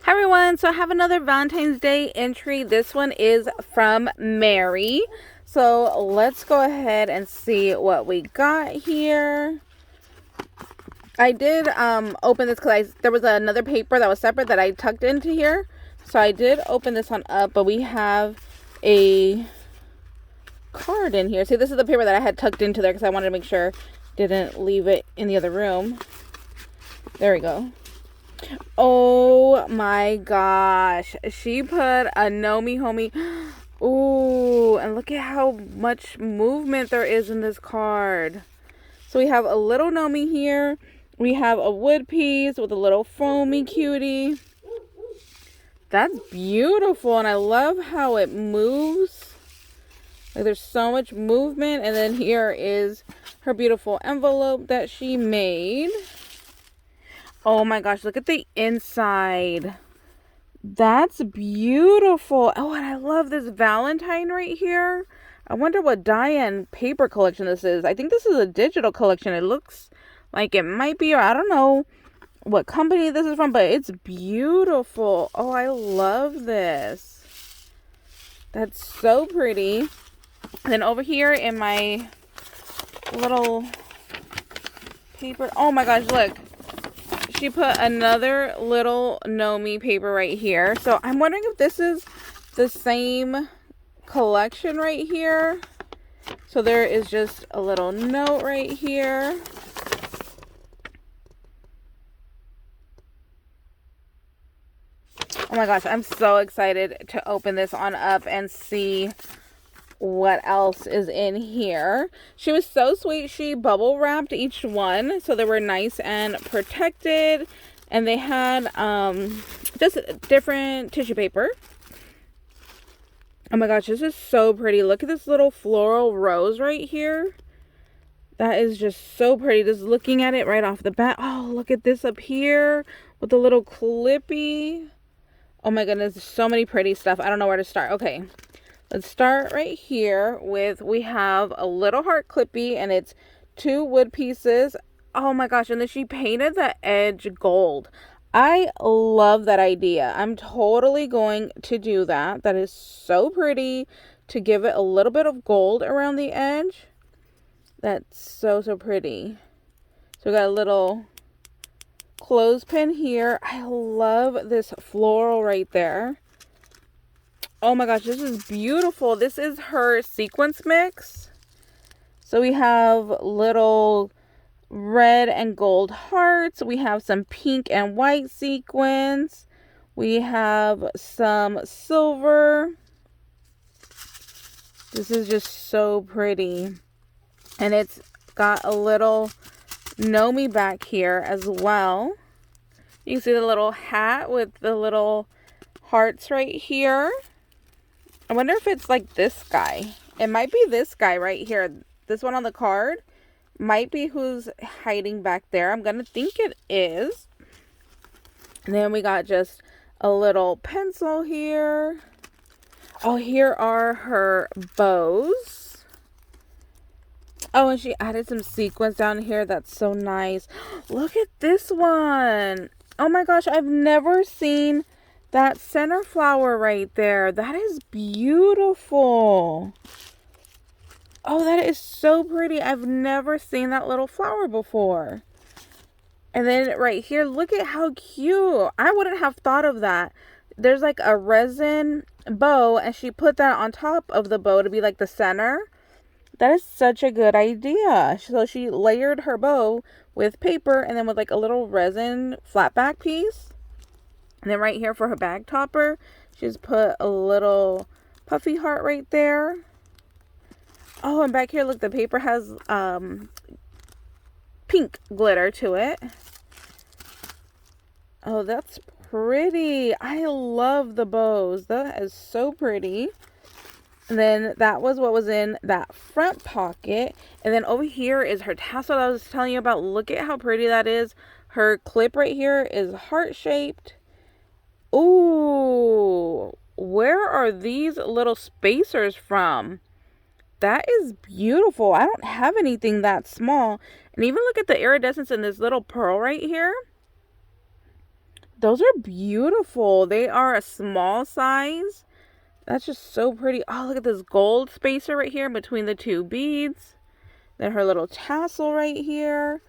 Hi everyone, so I have another Valentine's Day entry. This one is from Mary. So let's go ahead and see what we got here. I did open this because there was another paper that was separate that I tucked into here. So I did open this one up, but we have a card in here. See, this is the paper that I had tucked into there because I wanted to make sure didn't leave it in the other room. There we go. Oh my gosh, she put a know me homie. Ooh, and look at how much movement there is in this card. So we have a little know me here. We have a wood piece with a little foamy cutie. That's beautiful, and I love how it moves. Like, there's so much movement. And then here is her beautiful envelope that she made. Oh my gosh, look at the inside. That's beautiful. Oh, and I love this Valentine right here. I wonder what Diane paper collection this is. I think this is a digital collection. It looks like it might be, or I don't know what company this is from, but it's beautiful. Oh, I love this. That's so pretty. And then over here in my little paper, oh my gosh, look. She put another little know me paper right here. So I'm wondering if this is the same collection right here. So there is just a little note right here. Oh my gosh, I'm so excited to open this on up and see what else is in here. She was so sweet. She bubble wrapped each one so they were nice and protected, and they had just different tissue paper. Oh my gosh, this is so pretty. Look at this little floral rose right here. That is just so pretty. Just looking at it right off the bat. Oh, look at this up here with the little clippy. Oh my goodness, so many pretty stuff. I don't know where to start. Okay, let's start right here with, we have a little heart clippy, and it's 2 wood pieces. Oh my gosh, and then she painted the edge gold. I love that idea. I'm totally going to do that. That is so pretty, to give it a little bit of gold around the edge. That's so pretty. So we got a little clothespin here. I love this floral right there. Oh my gosh, this is beautiful. This is her sequence mix. So we have little red and gold hearts. We have some pink and white sequins. We have some silver. This is just so pretty. And it's got a little know me back here as well. You can see the little hat with the little hearts right here. I wonder if it's like this guy. It might be this guy right here. This one on the card might be who's hiding back there. I'm going to think it is. And then we got just a little pencil here. Oh, here are her bows. Oh, and she added some sequins down here. That's so nice. Look at this one. Oh my gosh, I've never seen that center flower right there. That is beautiful. Oh, that is so pretty. I've never seen that little flower before. And then right here, look at how cute. I wouldn't have thought of that. There's like a resin bow, and she put that on top of the bow to be like the center. That is such a good idea. So she layered her bow with paper and then with like a little resin flat back piece. And then right here for her bag topper, she's put a little puffy heart right there. Oh, and back here, look, the paper has pink glitter to it. Oh, that's pretty. I love the bows. That is so pretty. And then that was what was in that front pocket. And then over here is her tassel that I was telling you about. Look at how pretty that is. Her clip right here is heart-shaped. Ooh, where are these little spacers from? That is beautiful. I don't have anything that small. And even look at the iridescence in this little pearl right here. Those are beautiful. They are a small size. That's just so pretty. Oh, look at this gold spacer right here between the two beads. Then her little tassel right here.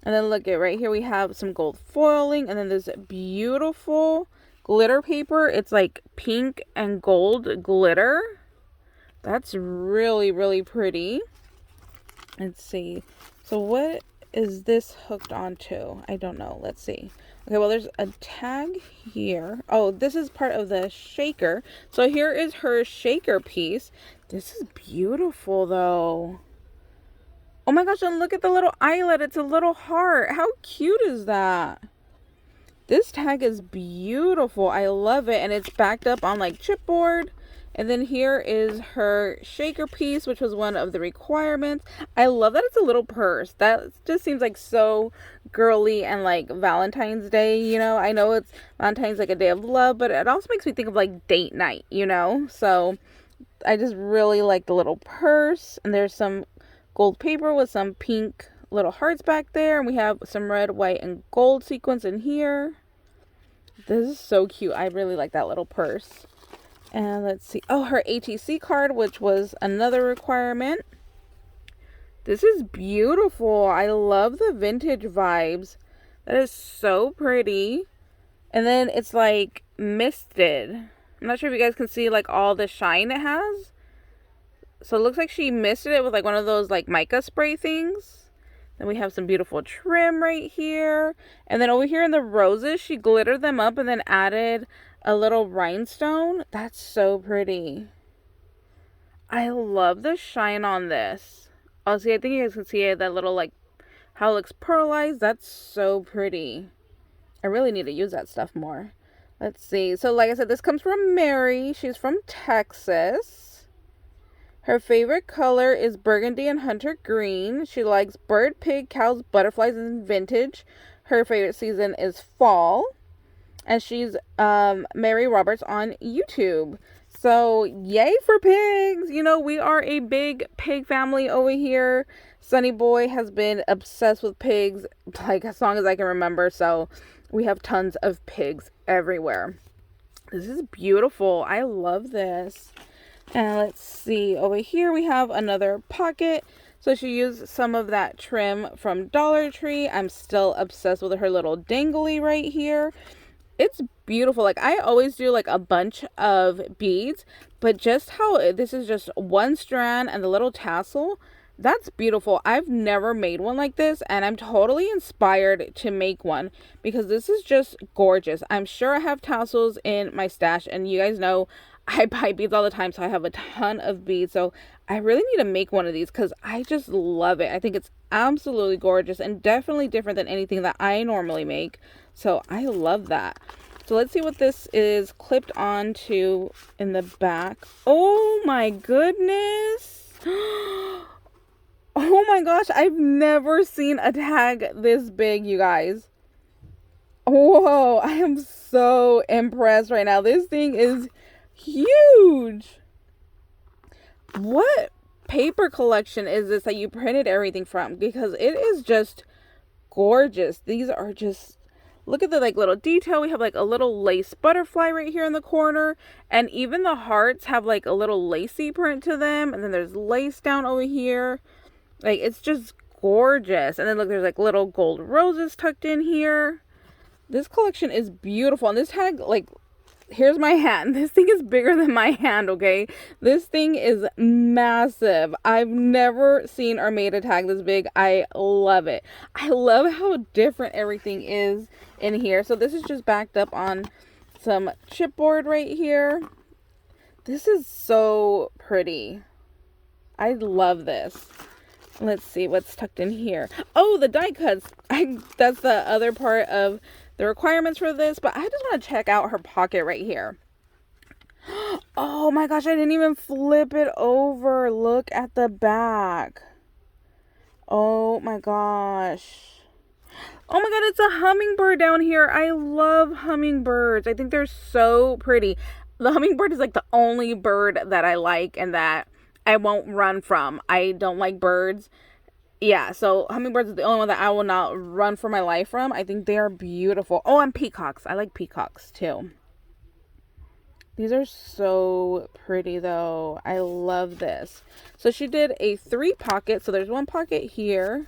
And then look at right here, we have some gold foiling. And then this beautiful glitter paper. It's like pink and gold glitter. That's really, really pretty. Let's see. So what is this hooked onto? I don't know. Let's see. Okay, well, there's a tag here. Oh, this is part of the shaker. So here is her shaker piece. This is beautiful, though. Oh my gosh, and look at the little eyelet. It's a little heart. How cute is that? This tag is beautiful. I love it. And it's backed up on like chipboard. And then here is her shaker piece, which was one of the requirements. I love that it's a little purse. That just seems like so girly and like Valentine's Day, you know. I know it's Valentine's, like a day of love, but it also makes me think of like date night, you know. So I just really like the little purse. And there's some gold paper with some pink little hearts back there. And we have some red, white, and gold sequins in here. This is so cute. I really like that little purse. And let's see. Oh, her ATC card, which was another requirement. This is beautiful. I love the vintage vibes. That is so pretty. And then it's like misted. I'm not sure if you guys can see like all the shine it has. So it looks like she misted it with like one of those like mica spray things. Then we have some beautiful trim right here. And then over here in the roses, she glittered them up and then added a little rhinestone. That's so pretty. I love the shine on this. Oh, see, I think you guys can see it, that little like how it looks pearlized. That's so pretty. I really need to use that stuff more. Let's see. So like I said, this comes from Mary. She's from Texas. Her favorite color is burgundy and hunter green. She likes bird, pig, cows, butterflies, and vintage. Her favorite season is fall. And she's Mary Roberts on YouTube. So yay for pigs. You know, we are a big pig family over here. Sunny Boy has been obsessed with pigs like as long as I can remember. So we have tons of pigs everywhere. This is beautiful. I love this. And let's see. Over here we have another pocket. So she used some of that trim from Dollar Tree. I'm still obsessed with her little dangly right here. It's beautiful. Like I always do like a bunch of beads, but just how this is just one strand and the little tassel, that's beautiful. I've never made one like this, and I'm totally inspired to make one because this is just gorgeous. I'm sure I have tassels in my stash, and you guys know I buy beads all the time, so I have a ton of beads. So I really need to make one of these because I just love it. I think it's absolutely gorgeous and definitely different than anything that I normally make. So I love that. So let's see what this is clipped onto in the back. Oh my goodness. Oh my gosh, I've never seen a tag this big, you guys. Whoa, I am so impressed right now. This thing is huge. What paper collection is this that you printed everything from? Because it is just gorgeous. These are just, look at the like little detail. We have like a little lace butterfly right here in the corner, and even the hearts have like a little lacy print to them, and then there's lace down over here. Like it's just gorgeous. And then look, there's like little gold roses tucked in here. This collection is beautiful. And this tag, like, here's my hand. This thing is bigger than my hand, okay? This thing is massive. I've never seen or made a tag this big. I love it. I love how different everything is in here. So this is just backed up on some chipboard right here. This is so pretty. I love this. Let's see what's tucked in here. Oh, the die cuts. That's the other part of the requirements for this, but I just want to check out her pocket right here. Oh my gosh, I didn't even flip it over. Look at the back. Oh my gosh. Oh my god, it's a hummingbird down here. I love hummingbirds. I think they're so pretty. The hummingbird is like the only bird that I like and that I won't run from. I don't like birds. Yeah, so hummingbirds is the only one that I will not run for my life from. I think they are beautiful. Oh, and peacocks. I like peacocks too. These are so pretty though. I love this. So she did a 3 pocket. So there's 1 pocket here.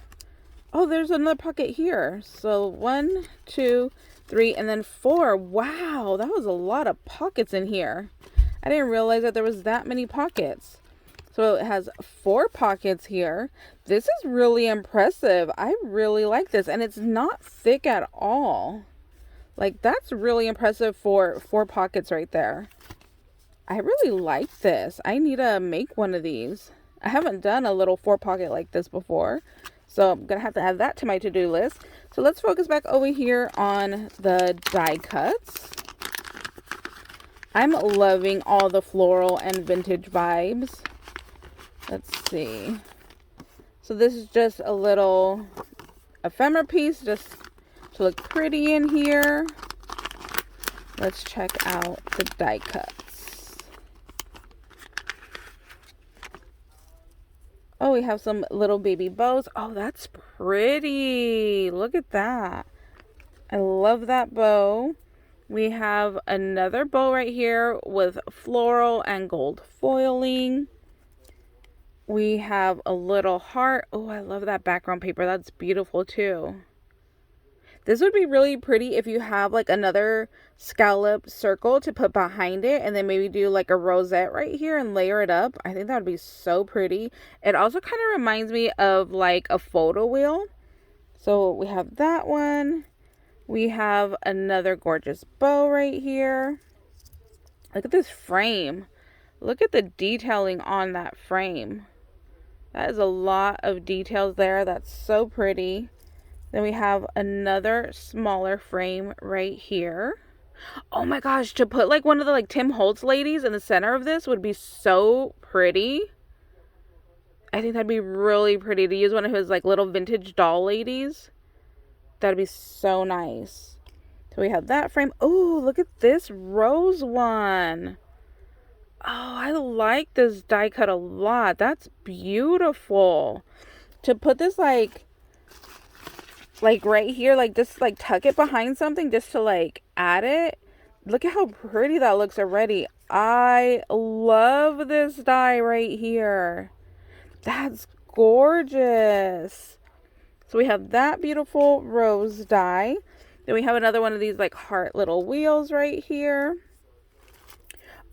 Oh, there's another pocket here. So 1, 2, 3, and then 4. Wow, that was a lot of pockets in here. I didn't realize that there was that many pockets. So it has 4 pockets here. This is really impressive. I really like this. And it's not thick at all. Like, that's really impressive for 4 pockets right there. I really like this. I need to make one of these. I haven't done a little 4 pocket like this before. So I'm going to have to add that to my to-do list. So let's focus back over here on the die cuts. I'm loving all the floral and vintage vibes. Let's see. So this is just a little ephemera piece just to look pretty in here. Let's check out the die cuts. Oh, we have some little baby bows. Oh, that's pretty. Look at that. I love that bow. We have another bow right here with floral and gold foiling. We have a little heart. Oh, I love that background paper. That's beautiful too. This would be really pretty if you have like another scallop circle to put behind it and then maybe do like a rosette right here and layer it up. I think that would be so pretty. It also kind of reminds me of like a photo wheel. So we have that one. We have another gorgeous bow right here. Look at this frame. Look at the detailing on that frame. That is a lot of details there. That's so pretty. Then we have another smaller frame right here. Oh my gosh, to put like one of the like Tim Holtz ladies in the center of this would be so pretty. I think that'd be really pretty to use one of his like little vintage doll ladies. That'd be so nice. So we have that frame. Oh, look at this rose one. Oh, I like this die cut a lot. That's beautiful. To put this like right here, like just like tuck it behind something just to like add it. Look at how pretty that looks already. I love this die right here. That's gorgeous. So we have that beautiful rose die. Then we have another one of these like heart little wheels right here.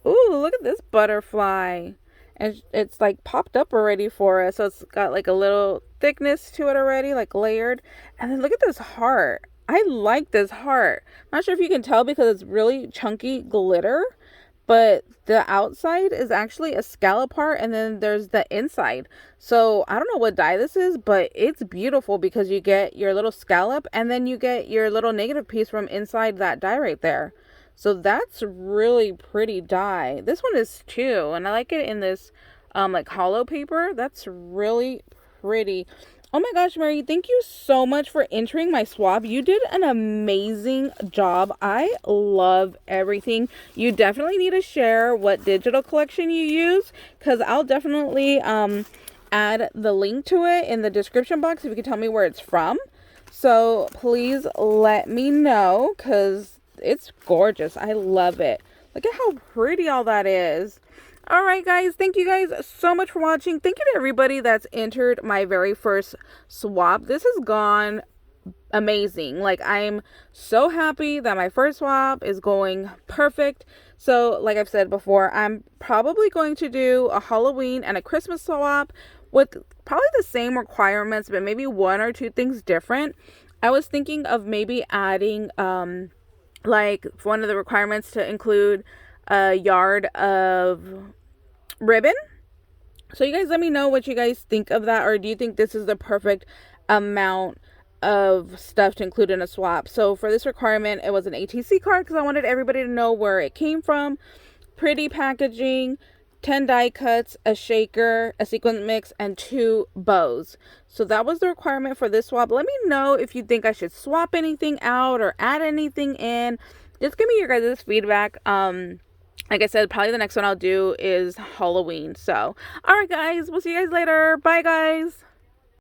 Ooh, look at this butterfly. And it's like popped up already for us. So it's got like a little thickness to it already, like layered. And then look at this heart. I like this heart. I'm not sure if you can tell because it's really chunky glitter. But the outside is actually a scallop heart. And then there's the inside. So I don't know what die this is. But it's beautiful because you get your little scallop. And then you get your little negative piece from inside that die right there. So that's really pretty die. This one is too, and I like it in this like hollow paper. That's really pretty. Oh my gosh, Mary, thank you so much for entering my swap. You did an amazing job. I love everything. You definitely need to share what digital collection you use, because I'll definitely add the link to it in the description box if you can tell me where it's from. So please let me know, because it's gorgeous. I love it. Look at how pretty all that is. All right, guys. Thank you guys so much for watching. Thank you to everybody that's entered my very first swap. This has gone amazing. Like, I'm so happy that my first swap is going perfect. So, like I've said before, I'm probably going to do a Halloween and a Christmas swap with probably the same requirements, but maybe 1 or 2 things different. I was thinking of maybe adding like one of the requirements to include a yard of ribbon. So you guys let me know what you guys think of that, or do you think this is the perfect amount of stuff to include in a swap? So for this requirement, it was an ATC card because I wanted everybody to know where it came from. Pretty packaging, 10 die cuts, a shaker, a sequin mix, and 2 bows. So that was the requirement for this swap. Let me know if you think I should swap anything out or add anything in. Just give me your guys' feedback. Like I said, probably the next one I'll do is Halloween. So, alright guys, we'll see you guys later. Bye guys.